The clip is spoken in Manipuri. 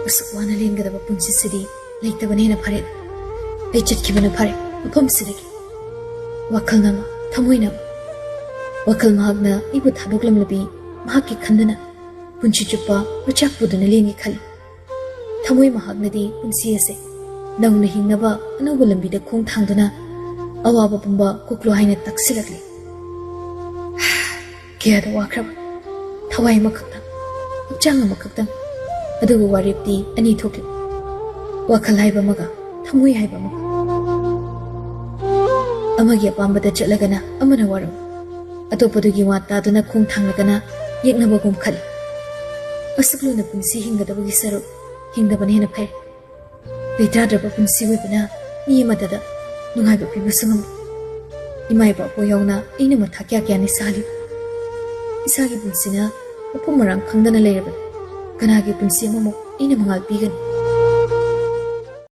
ꯑꯁꯨꯛ ꯋꯥꯅ ꯂꯦꯟꯒꯗꯕ ꯄꯨꯟꯁꯤꯁꯤꯗꯤ ꯂꯩꯇꯕꯅ ꯍꯦꯟꯅ ꯐꯔꯦ ꯑꯩ ꯆꯠꯈꯤꯕꯅ ꯐꯔꯦ ꯃꯐꯝꯁꯤꯗꯒꯤ ꯋꯥꯈꯜꯅ ꯑꯃ ꯊꯃꯣꯏꯅ ꯑꯃ ꯋꯥꯈꯜ ꯃꯍꯥꯛꯅ ꯑꯩꯕꯨ ꯊꯥꯗꯣꯛꯂꯝꯂꯕꯤ ꯃꯍꯥꯛꯀꯤ ꯈꯟꯗꯅ ꯄꯨꯟꯁꯤ ꯆꯨꯞꯄ ꯃꯆꯥꯛ ꯄꯨꯗꯨꯅ ꯂꯦꯟꯒꯦ ꯈꯜꯂꯤ ꯊꯃꯣꯏ ꯃꯍꯥꯛꯅꯗꯤ ꯄꯨꯟꯁꯤ ꯑꯁꯦ ꯅꯧꯅ ꯍꯤꯡꯅꯕ ꯑꯅꯧꯕ ꯂꯝꯕꯤꯗ ꯈꯣꯡ ꯊꯥꯡꯗꯨꯅ ꯑꯋꯥꯕ ꯄꯨꯝꯕ ꯀꯣꯛꯂꯣ ꯍꯥꯏꯅ ꯇꯛꯁꯤꯜꯂꯛꯂꯤ ꯀꯌꯥꯗ ꯋꯥꯈ꯭ꯔꯕ ꯊꯋꯥꯏ ꯑꯃꯈꯛꯇꯪ ꯍꯛꯆꯥꯡ ꯑꯃꯈꯛꯇꯪ ꯑꯗꯨꯕꯨ ꯋꯥꯔꯦꯞꯇꯤ ꯑꯅꯤ ꯊꯣꯛꯂꯤ ꯋꯥꯈꯜ ꯍꯥꯏꯕ ꯑꯃꯒ ꯊꯃꯣꯏ ꯍꯥꯏꯕ ꯑꯃꯒ ꯑꯃꯒꯤ ꯑꯄꯥꯝꯕꯗ ꯆꯠꯂꯒꯅ ꯑꯃꯅ ꯋꯥꯔꯝ ꯑꯇꯣꯞꯄꯗꯨꯒꯤ ꯋꯥ ꯇꯥꯗꯨꯅ ꯈꯣꯡ ꯊꯥꯡꯂꯒꯅ ꯌꯦꯛꯅꯕꯒꯨꯝ ꯈꯜꯂꯤ ꯑꯁꯨꯛ ꯂꯨꯅ ꯄꯨꯟꯁꯤ ꯍꯤꯡꯒꯗꯕꯒꯤ ꯁꯔꯨꯛ ꯍꯤꯡꯗꯕꯅ ꯍꯦꯟꯅ ꯐꯩ ꯂꯩꯇꯥꯗ꯭ꯔꯕ ꯄꯨꯟꯁꯤ ꯑꯣꯏꯕꯅ ꯃꯤ ꯑꯃꯗ ꯅꯨꯡꯉꯥꯏꯕ ꯄꯤꯕꯁꯨ ꯉꯝꯃꯤ ꯏꯃꯥ ꯏꯄꯥ ꯌꯥꯎꯅ ꯑꯩꯅ ꯃꯊꯥ ꯀꯌꯥꯅꯤ ꯁꯥꯍꯜꯂꯤ ꯏꯁꯥꯒꯤ ꯄꯨꯟꯁꯤꯅ ꯃꯐꯝ ꯃꯔꯥꯡ ꯈꯪꯗꯅ ꯂꯩꯔꯕꯅꯤ ꯀꯅꯥꯒꯤ ꯄꯨꯟꯁꯤ ꯑꯃꯃꯨꯛ ꯑꯩꯅ ꯃꯉꯥꯜ ꯄꯤꯒꯅꯤ